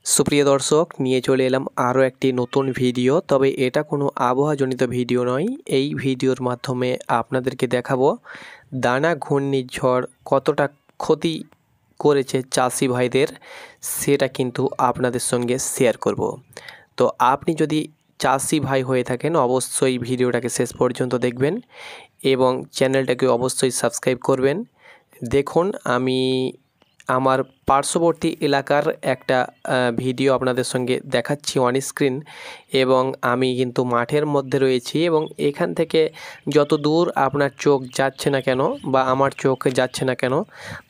সুপ্রিয় দর্শক, নিয়ে চলে এলাম আরও একটি নতুন ভিডিও। তবে এটা কোনো আবহাওয়াজনিত ভিডিও নয়। এই ভিডিওর মাধ্যমে আপনাদেরকে দেখাবো দানা ঘূর্ণিঝড় কতটা ক্ষতি করেছে চাষি ভাইদের, সেটা কিন্তু আপনাদের সঙ্গে শেয়ার করব। তো আপনি যদি চাষি ভাই হয়ে থাকেন অবশ্যই ভিডিওটাকে শেষ পর্যন্ত দেখবেন এবং চ্যানেলটাকে অবশ্যই সাবস্ক্রাইব করবেন। দেখুন, আমি আমার পার্শ্ববর্তী এলাকার একটা ভিডিও আপনাদের সঙ্গে দেখাচ্ছি অন স্ক্রিন, এবং আমি কিন্তু মাঠের মধ্যে রয়েছি এবং এখান থেকে যত দূর আপনার চোখ যাচ্ছে না কেন বা আমার চোখ যাচ্ছে না কেন,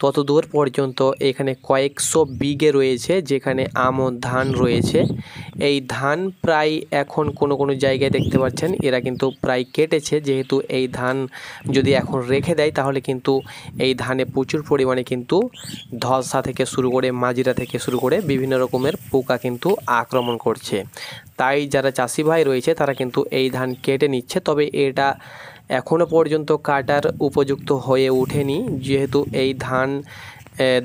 তত দূর পর্যন্ত এখানে কয়েকশো বিঘে রয়েছে যেখানে আমন ধান রয়েছে। এই ধান প্রায় এখন কোনো কোনো জায়গায় দেখতে পাচ্ছেন এরা কিন্তু প্রায় কেটেছে, যেহেতু এই ধান যদি এখন রেখে দেয় তাহলে কিন্তু এই ধানে প্রচুর পরিমাণে কিন্তু ধসা থেকে শুরু করে মাজরা থেকে শুরু করে বিভিন্ন রকমের পোকা কিন্তু আক্রমণ করছে। তাই যারা চাষি ভাই রয়েছে তারা কিন্তু এই ধান কেটে নিচ্ছে। তবে এটা এখনও পর্যন্ত কাটার উপযুক্ত হয়ে ওঠেনি, যেহেতু এই ধান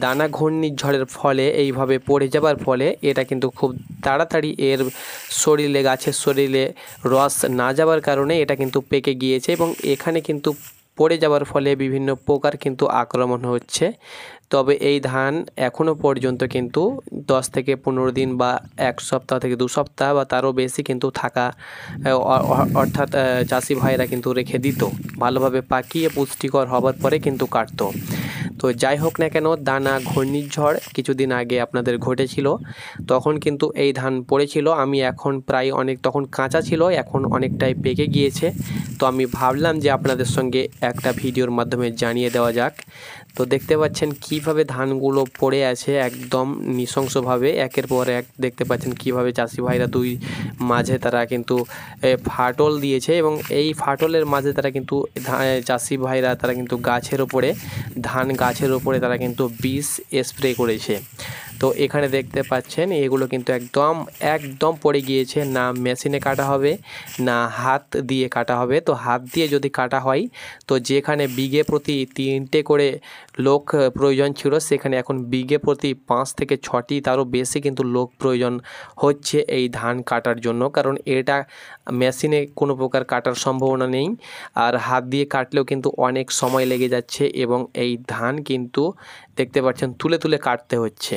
দানা ঘূর্ণিঝড়ের ফলে এইভাবে পড়ে যাবার ফলে এটা কিন্তু খুব তাড়াতাড়ি এর শরীরে, গাছের শরীরে রস না যাওয়ার কারণে এটা কিন্তু পেকে গিয়েছে এবং এখানে কিন্তু পড়ে যাওয়ার ফলে বিভিন্ন পোকার কিন্তু আক্রমণ হচ্ছে। তবে এই ধান এখনও পর্যন্ত কিন্তু 10 থেকে 15 দিন বা 1 সপ্তাহ থেকে 2 সপ্তাহ বা তারও বেশি কিন্তু থাকা, অর্থাৎ চাষি ভাইরা কিন্তু রেখে দিত, ভালোভাবে পাকিয়ে পুষ্টিকর হবার পরে কিন্তু কাটতো। তো যাই হোক না কেন, দানা ঘূর্ণিঝড় কিছুদিন আগে আপনাদের ঘটেছিল, তখন কিন্তু এই ধান পড়েছিল। আমি এখন প্রায় তখন কাঁচা ছিল, এখন অনেকটাই পেকে গিয়েছে। তো আমি ভাবলাম যে আপনাদের সঙ্গে একটা ভিডিওর মাধ্যমে জানিয়ে দেওয়া যাক। তো দেখতে পাচ্ছেন কিভাবে ধানগুলো পড়ে আছে একদম নৃশংসভাবে, একের পর এক দেখতে পাচ্ছেন কিভাবে চাষি ভাইরা দুই মাঝে তারা কিন্তু ফাটল দিয়েছে এবং এই ফাটলের মাঝে তারা কিন্তু চাষি ভাইরা তারা কিন্তু গাছের ওপরে, ধান গাছের ওপরে তারা কিন্তু বিষ স্প্রে করেছে। তো এখানে দেখতে পাচ্ছেন এগুলো কিন্তু একদম পড়ে গিয়েছে, না মেশিনে কাটা হবে না হাত দিয়ে কাটা হবে। তো হাত দিয়ে যদি কাটা হয় তো যেখানে বিঘে প্রতি 3টে করে লোক প্রয়োজন ছিল, সেখানে এখন বিঘে প্রতি 5 থেকে 6টি তারও বেশি কিন্তু লোক প্রয়োজন হচ্ছে এই ধান কাটার জন্য, কারণ এটা মেশিনে কোনো প্রকার কাটার সম্ভাবনা নেই, আর হাত দিয়ে কাটলেও কিন্তু অনেক সময় লেগে যাচ্ছে এবং এই ধান কিন্তু দেখতে পাচ্ছেন তুলে তুলে কাটতে হচ্ছে।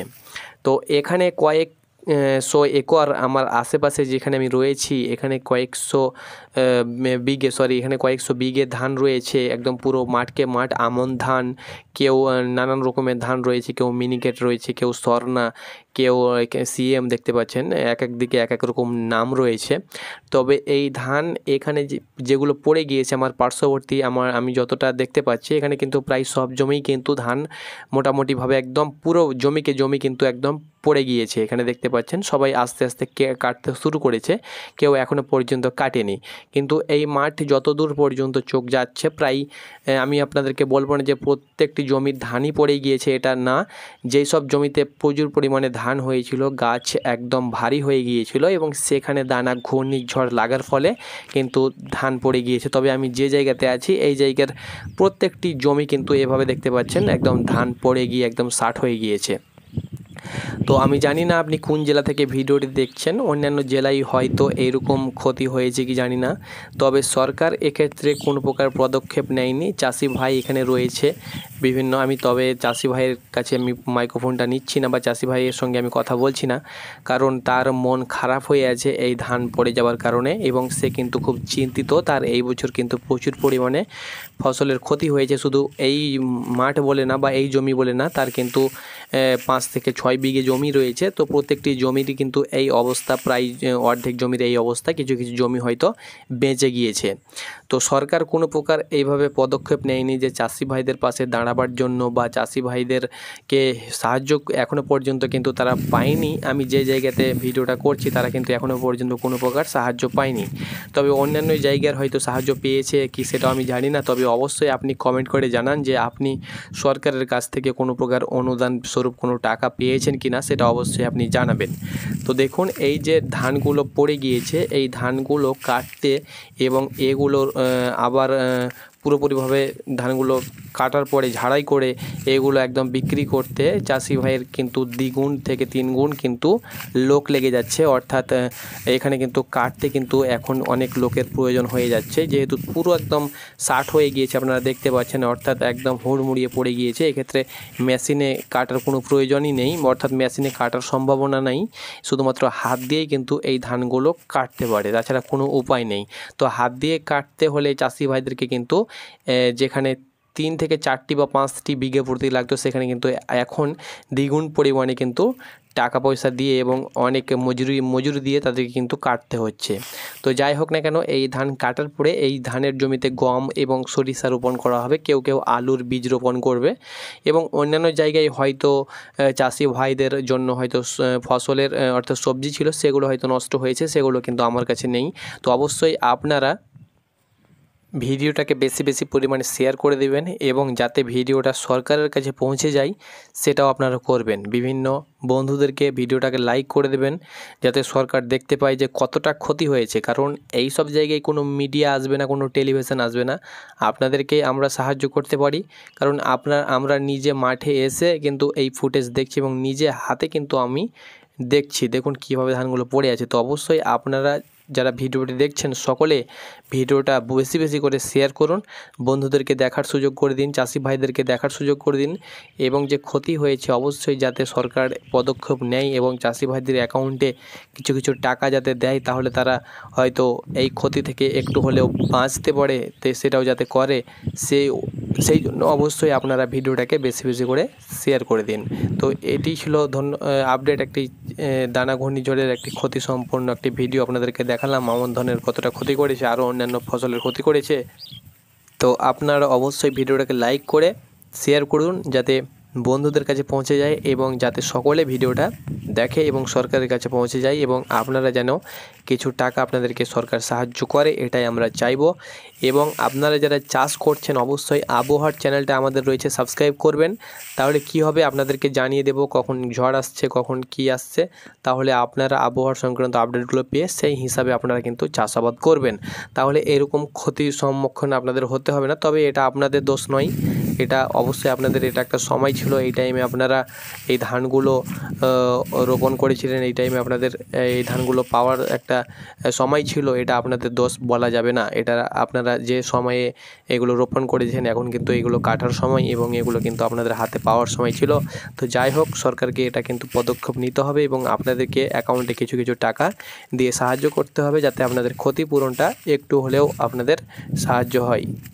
তো এখানে কয়েকশো একর আমার আশেপাশে যেখানে আমি রয়েছি এখানে কয়েকশো বিঘে ধান রয়েছে, একদম পুরো মাঠকে মাঠ আমন ধান। কেউ নানান রকমের ধান রয়েছে, কেউ মিনিকেট রয়েছে, কেউ স্বর্ণা, কেউ সিএম, দেখতে পাচ্ছেন এক এক দিকে এক এক রকম নাম রয়েছে। তবে এই ধান এখানে যেগুলো পড়ে গিয়েছে আমার পার্শ্ববর্তী, আমি যতটা দেখতে পাচ্ছি এখানে কিন্তু প্রায় সব জমিই কিন্তু ধান মোটামুটিভাবে একদম পুরো জমি কিন্তু একদম পড়ে গিয়েছে। এখানে দেখতে পাচ্ছেন সবাই আস্তে আস্তে কাটতে শুরু করেছে, কেউ এখনও পর্যন্ত কাটেনি। কিন্তু এই মাঠ যত দূর পর্যন্ত চোখ যাচ্ছে প্রায়, আমি আপনাদেরকে বলবো না যে প্রত্যেকটি জমির ধানই পড়ে গিয়েছে, এটা না। যেই সব জমিতে প্রচুর পরিমাণে ধান হয়েছিল, গাছ একদম ভারী হয়ে গিয়েছিল এবং সেখানে দানা ঘূর্ণিঝড় লাগার ফলে কিন্তু ধান পড়ে গিয়েছে। তবে আমি যে জায়গাতে আছি এই জায়গার প্রত্যেকটি জমি কিন্তু এভাবে দেখতে পাচ্ছেন একদম ধান পড়ে গিয়ে একদম ষাট হয়ে গিয়েছে। তো আমি জানি না আপনি কোন জেলা থেকে ভিডিওটি দেখছেন, অন্যান্য জেলায় হয়তো এইরকম ক্ষতি হয়েছে কি জানি না। তবে সরকার এক্ষেত্রে কোনো প্রকার পদক্ষেপ নেয়নি। চাষি ভাই এখানে রয়েছে বিভিন্ন, তবে চাষি ভাইয়ের কাছে আমি মাইক্রোফোনটা নিচ্ছি না বা চাষি ভাইয়ের সঙ্গে আমি কথা বলছি না, কারণ তার মন খারাপ হয়ে আছে এই ধান পড়ে যাওয়ার কারণে এবং সে কিন্তু খুব চিন্তিত। তার এই বছর কিন্তু প্রচুর পরিমাণে ফসলের ক্ষতি হয়েছে, শুধু এই মাঠ বলে না বা এই জমি বলে না, তার কিন্তু 5 থেকে 6 বিঘে জমি রয়েছে। তো প্রত্যেকটি জমিরই কিন্তু এই অবস্থা, প্রায় অর্ধেক জমির এই অবস্থা, কিছু কিছু জমি হয়তো বেঁচে গিয়েছে। তো সরকার কোনো প্রকার এইভাবে পদক্ষেপ নেয়নি যে চাষি ভাইদের পাশে দাঁড়াবার জন্য বা চাষি ভাইদেরকে সাহায্য এখনও পর্যন্ত কিন্তু তারা পায়নি। আমি যে জায়গাতে ভিডিওটা করছি তারা কিন্তু এখনও পর্যন্ত কোনো প্রকার সাহায্য পায়নি। তবে অন্যান্য জায়গার হয়তো সাহায্য পেয়েছে কি সেটাও আমি জানি না। তবে অবশ্যই আপনি কমেন্ট করে জানান যে আপনি সরকারের কাছ থেকে কোনো প্রকার অনুদান স্বরূপ কোনো টাকা পেয়েছেন কিনা, সেটা অবশ্যই আপনি জানাবেন। তো দেখুন এই যে ধানগুলো পড়ে গিয়েছে, এই ধানগুলো কাটতে এবং এগুলোর আবার পুরোপুরিভাবে ধানগুলো কাটার পরে ঝাড়াই করে এগুলো একদম বিক্রি করতে চাষি ভাইয়ের কিন্তু দ্বিগুণ থেকে 3 গুণ কিন্তু লোক লেগে যাচ্ছে। অর্থাৎ এখানে কিন্তু কাটতে কিন্তু এখন অনেক লোকের প্রয়োজন হয়ে যাচ্ছে, যেহেতু পুরো একদম 60 হয়ে গিয়েছে আপনারা দেখতে পাচ্ছেন, অর্থাৎ একদম হুড়মুড়িয়ে পড়ে গিয়েছে। এক্ষেত্রে মেশিনে কাটার কোনো প্রয়োজনই নেই, অর্থাৎ মেশিনে কাটার সম্ভাবনা নেই, শুধুমাত্র হাত দিয়েই কিন্তু এই ধানগুলো কাটতে পারে, তাছাড়া কোনো উপায় নেই। তো হাত দিয়ে কাটতে হলে চাষি ভাইদেরকে কিন্তু যেখানে 3 থেকে 4টি বা 5টি বিঘে প্রতি লাগতো, সেখানে কিন্তু এখন দ্বিগুণ পরিমাণে কিন্তু টাকা পয়সা দিয়ে এবং অনেক মজুরি দিয়ে তাদেরকে কিন্তু কাটতে হচ্ছে। তো যাই হোক না কেন, এই ধান কাটার পরে এই ধানের জমিতে গম এবং সরিষা রোপণ করা হবে, কেউ কেউ আলুর বীজ রোপণ করবে এবং অন্যান্য জায়গায় হয়তো চাষি ভাইদের জন্য হয়তো ফসলের অর্থাৎ সবজি ছিল, সেগুলো হয়তো নষ্ট হয়েছে, সেগুলো কিন্তু আমার কাছে নেই। তো অবশ্যই আপনারা ভিডিওটাকে বেশি পরিমাণে শেয়ার করে দেবেন এবং যাতে ভিডিওটা সরকারের কাছে পৌঁছে যায় সেটাও আপনারা করবেন। বিভিন্ন বন্ধুদেরকে ভিডিওটাকে লাইক করে দেবেন যাতে সরকার দেখতে পায় যে কতটা ক্ষতি হয়েছে, কারণ এই সব জায়গায় কোনো মিডিয়া আসবে না, কোনো টেলিভিশন আসবে না। আপনাদেরকে আমরা সাহায্য করতে পারি, কারণ আমরা নিজে মাঠে এসে কিন্তু এই ফুটেজ দেখছি এবং নিজে হাতে কিন্তু আমি দেখছি, দেখুন কীভাবে ধানগুলো পড়ে আছে। তো অবশ্যই আপনারা যারা ভিডিওটি দেখছেন সকলে ভিডিওটা বেশি করে শেয়ার করুন, বন্ধুদেরকে দেখার সুযোগ করে দিন, চাষি ভাইদেরকে দেখার সুযোগ করে দিন এবং যে ক্ষতি হয়েছে অবশ্যই যাতে সরকার পদক্ষেপ নেয় এবং চাষি ভাইদের অ্যাকাউন্টে কিছু টাকা যাতে দেয়, তাহলে তারা হয়তো এই ক্ষতি থেকে একটু হলেও বাঁচতে পারে, তো সেটাও যাতে করে সেই জন্য অবশ্যই আপনারা ভিডিওটাকে বেশি করে শেয়ার করে দিন। তো এটি ছিল আপডেট একটি দানা ঘূর্ণিঝড়ের একটি ক্ষতি সম্পন্ন একটি ভিডিও আপনাদেরকে দেখালাম। আমন ধানের কতটা ক্ষতি করেছে, আরও অন্যান্য ফসলের ক্ষতি করেছে। তো আপনারা অবশ্যই ভিডিওটাকে লাইক করে শেয়ার করুন যাতে বন্ধুদের কাছে পৌঁছে যায় এবং যাতে সকলে ভিডিওটা দেখে এবং সরকারের কাছে পৌঁছে যায় এবং আপনারা যেন কিছু টাকা আপনাদেরকে সরকার সাহায্য করে, এটাই আমরা চাইব। এবং আপনারা যারা চাষ করছেন অবশ্যই আবহাওয়ার চ্যানেলটা আমাদের রয়েছে, সাবস্ক্রাইব করবেন, তাহলে কি হবে আপনাদেরকে জানিয়ে দেব কখন ঝড় আসছে, কখন কি আসছে, তাহলে আপনারা আবহাওয়ার সংক্রান্ত আপডেটগুলো পেয়ে সেই হিসাবে আপনারা কিন্তু চাষাবাদ করবেন। তাহলে এরকম ক্ষতির সম্মুখীন আপনাদের হতে হবে না। তবে এটা আপনাদের দোষ নয়, এটা অবশ্যই আপনাদের, এটা একটা সময় ছিল, এই টাইমে আপনারা এই ধানগুলো রোপণ করেছিলেন, এই টাইমে আপনাদের এই ধানগুলো পাওয়ার একটা সময় ছিল, এটা আপনাদের দোষ বলা যাবে না। এটা আপনারা যে সময়ে এগুলো রোপণ করেছেন এখন কিন্তু এগুলো কাটার সময় এবং এগুলো কিন্তু আপনাদের হাতে পাওয়ার সময় ছিল। তো যাই হোক, সরকারকে এটা কিন্তু পদক্ষেপ নিতে হবে এবং আপনাদেরকে অ্যাকাউন্টে কিছু টাকা দিয়ে সাহায্য করতে হবে যাতে আপনাদের ক্ষতিপূরণটা একটু হলেও আপনাদের সাহায্য হয়।